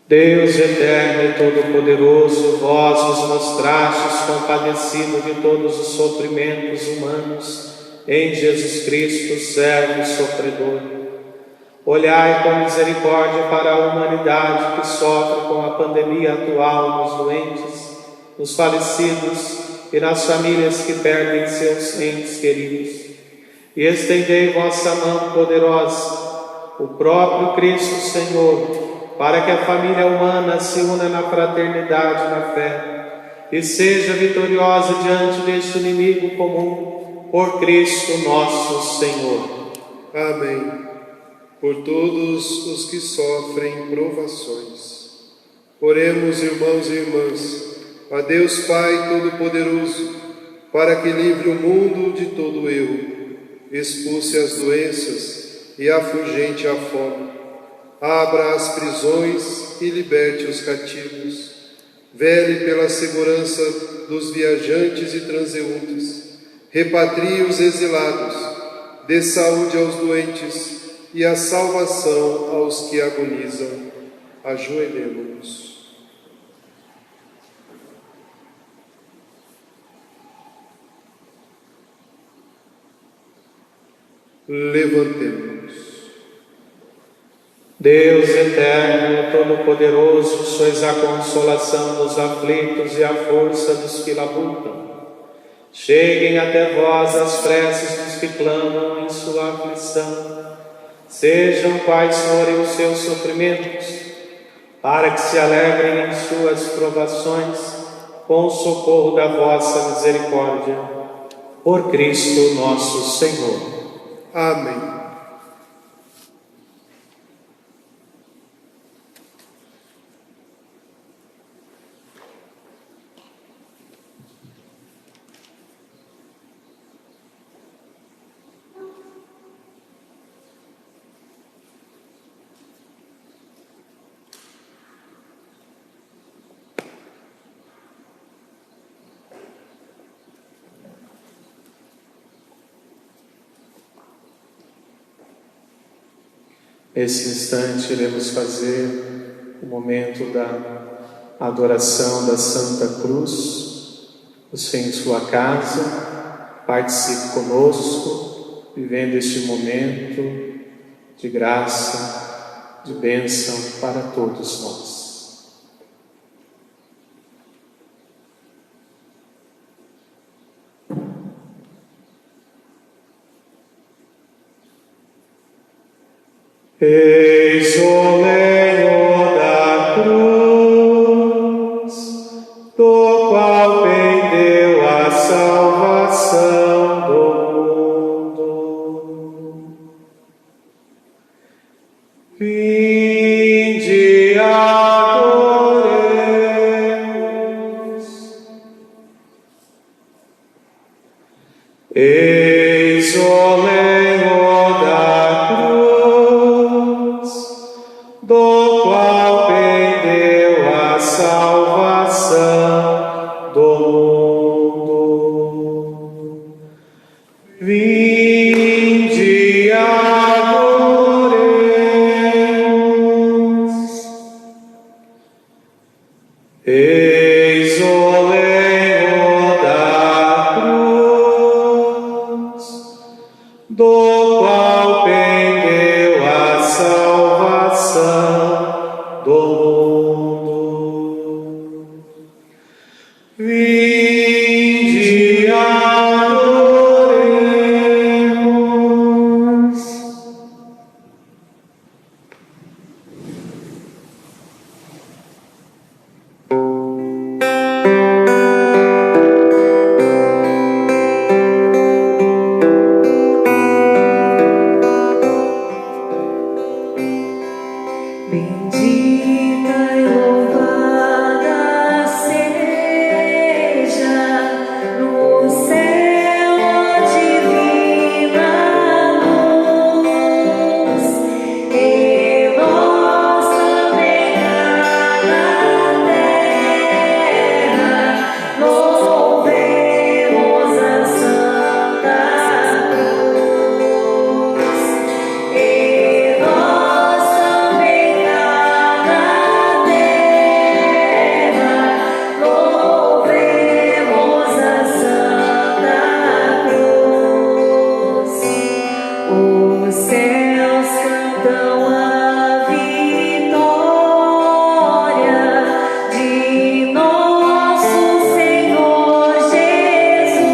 Deus eterno e todo-poderoso, vós nos mostrastes compadecido de todos os sofrimentos humanos em Jesus Cristo, servo sofredor. Olhai com misericórdia para a humanidade que sofre com a pandemia atual, nos doentes, nos falecidos e nas famílias que perdem seus entes queridos. E estendei vossa mão poderosa, o próprio Cristo Senhor, para que a família humana se una na fraternidade e na fé, e seja vitoriosa diante deste inimigo comum, por Cristo nosso Senhor. Amém. Por todos os que sofrem provações. Oremos, irmãos e irmãs, a Deus Pai Todo-Poderoso, para que livre o mundo de todo erro, expulse as doenças e afugente a fome, abra as prisões e liberte os cativos, vele pela segurança dos viajantes e transeuntes, repatrie os exilados, dê saúde aos doentes e a salvação aos que agonizam. Ajoelhemos. Levantemos. Deus eterno, todo-poderoso, sois a consolação dos aflitos e a força dos que labutam. Cheguem até vós as preces dos que clamam em sua aflição. Sejam quais forem os seus sofrimentos, para que se alegrem em suas provações, com o socorro da vossa misericórdia. Por Cristo nosso Senhor. Amém. Nesse instante iremos fazer o momento da adoração da Santa Cruz. Você em sua casa, participe conosco, vivendo este momento de graça, de bênção para todos nós. Eis o lenho da cruz, do qual Vinde, adoremos. Eis o lenho da cruz, do qual pendeu a salvação do mundo. Vinde, adoremos. Eis o lenho da cruz, do qual pendeu a salvação do mundo. Vinde, adoremos. Bendita e louvada seja no céu a divina luz, e nós também na terra louvemos a Santa Cruz. E nós também na terra louvemos a Santa Cruz. Os céus cantam a vitória de nosso Senhor Jesus.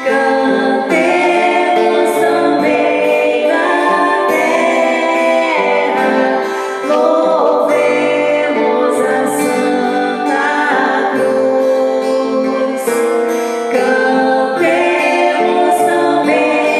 Cantemos também na terra, louvemos a Santa Cruz. Cantemos também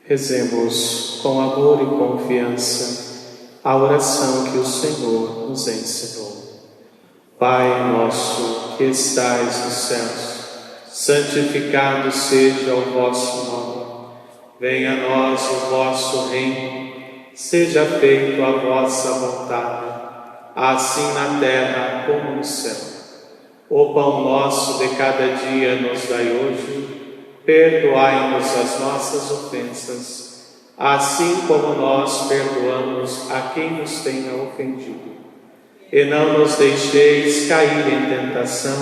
Rezemos com amor e confiança a oração que o Senhor nos ensinou. Pai nosso que estais nos céus, santificado seja o vosso nome. Venha a nós o vosso reino, seja feita a vossa vontade, assim na terra como no céu. O pão nosso de cada dia nos dai hoje, perdoai-nos as nossas ofensas, assim como nós perdoamos a quem nos tenha ofendido. E não nos deixeis cair em tentação,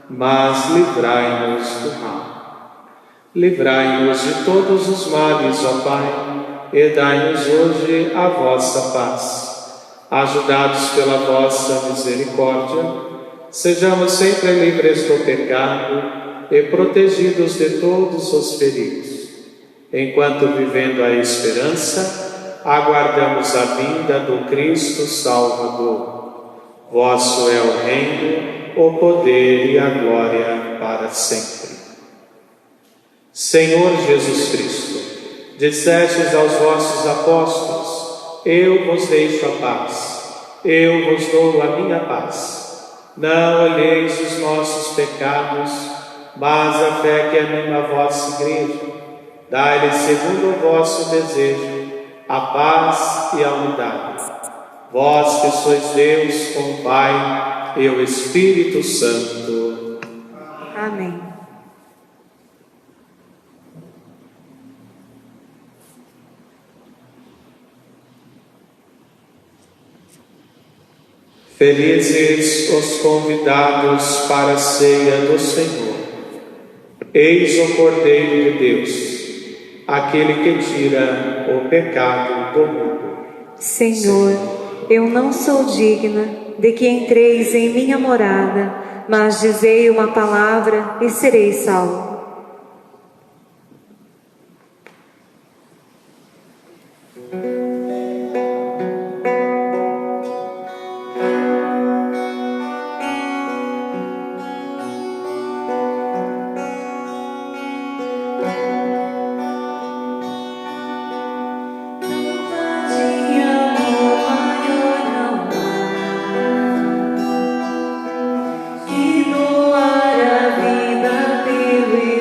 mas livrai-nos do mal. Livrai-nos de todos os males, ó Pai, e dai-nos hoje a vossa paz. Ajudados pela vossa misericórdia, sejamos sempre livres do pecado e protegidos de todos os perigos, enquanto, vivendo a esperança, aguardamos a vinda do Cristo Salvador. Vosso é o reino, o poder e a glória para sempre. Senhor Jesus Cristo, dissestes aos vossos apóstolos: eu vos deixo a paz, eu vos dou a minha paz. Não olheis os nossos pecados, mas a fé que anima a vossa igreja. Dai-lhe, segundo o vosso desejo, a paz e a unidade. Vós que sois Deus com o Pai e o Espírito Santo. Amém. Felizes os convidados para a ceia do Senhor. Eis o Cordeiro de Deus, aquele que tira o pecado do mundo. Senhor, eu não sou digna de que entreis em minha morada, mas dizei uma palavra e serei salvo. Que doar a vida pelo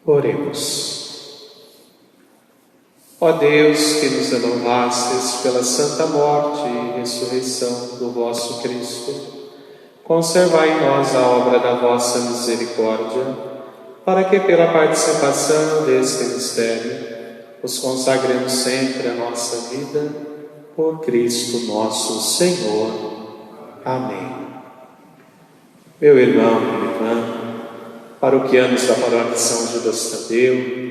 Oremos. Ó Deus, que nos renovastes pela santa morte e ressurreição do vosso Cristo, conservai em nós a obra da vossa misericórdia, para que pela participação deste mistério os consagremos sempre a nossa vida, por Cristo nosso Senhor. Amém. Meu irmão, minha irmã, paroquianos da paróquia São Judas Tadeu,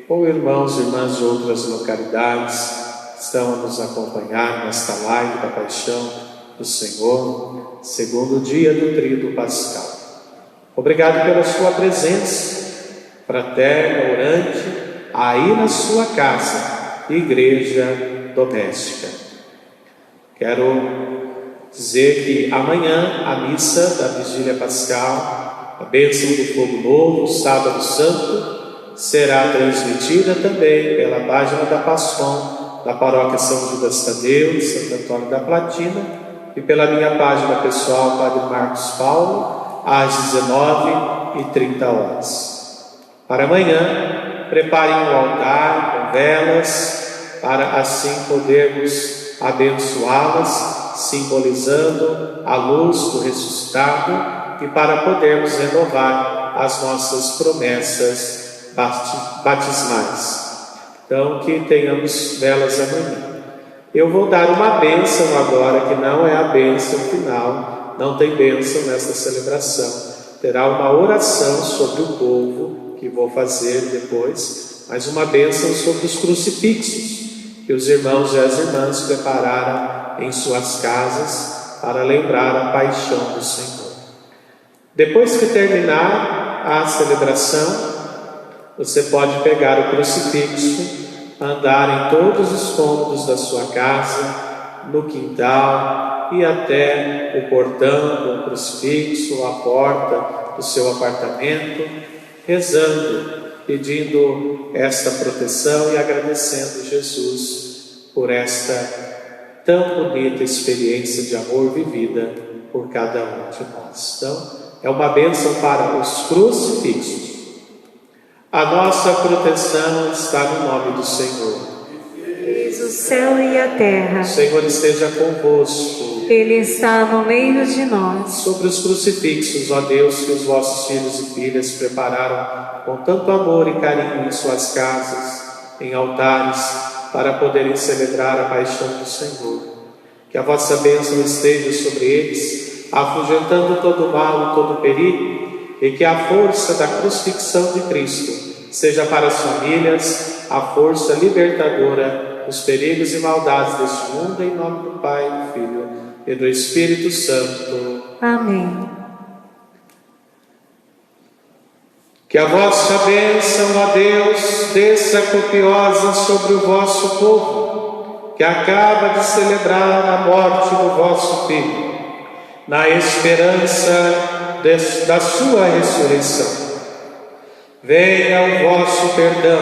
ou irmãos e irmãs de outras localidades que estão a nos acompanhar nesta live da Paixão do Senhor, segundo dia do Tríduo Pascal. Obrigado pela sua presença fraterna, orante, aí na sua casa, igreja doméstica. Quero dizer que amanhã a missa da Vigília Pascal, a bênção do Fogo Novo, Sábado Santo, será transmitida também pela página da Pascom, da Paróquia São Judas Tadeu, de Santo Antônio da Platina, e pela minha página pessoal, Padre Marcos Paulo, às 19h30. Para amanhã, preparem um altar com velas, para assim podermos abençoá-las, simbolizando a luz do ressuscitado e para podermos renovar as nossas promessas batismais. Então, que tenhamos velas amanhã. Eu vou dar uma bênção agora, que não é a bênção final, não tem bênção nesta celebração. Terá uma oração sobre o povo, que vou fazer depois, mas uma bênção sobre os crucifixos, que os irmãos e as irmãs prepararam em suas casas para lembrar a paixão do Senhor. Depois que terminar a celebração, você pode pegar o crucifixo, andar em todos os cômodos da sua casa, no quintal e até o portão com o crucifixo, a porta do seu apartamento, rezando, pedindo esta proteção e agradecendo Jesus por esta tão bonita experiência de amor vivida por cada um de nós. Então, é uma bênção para os crucifixos. A nossa proteção está no nome do Senhor. Fez o céu e a terra. O Senhor esteja convosco. Ele está no meio de nós. Sobre os crucifixos, ó Deus, que os vossos filhos e filhas prepararam com tanto amor e carinho em suas casas, em altares, para poderem celebrar a paixão do Senhor. Que a vossa bênção esteja sobre eles, afugentando todo o mal e todo o perigo, e que a força da crucifixão de Cristo seja para as famílias a força libertadora dos perigos e maldades deste mundo, em nome do Pai, do Filho e do Espírito Santo. Amém. Que a vossa bênção, ó Deus, desça copiosa sobre o vosso povo, que acaba de celebrar a morte do vosso Filho, na esperança da sua ressurreição. Venha o vosso perdão,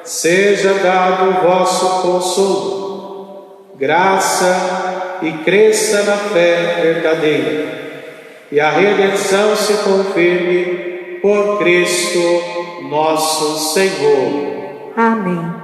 seja dado o vosso consolo, graça e cresça na fé verdadeira, e a redenção se confirme por Cristo nosso Senhor. Amém.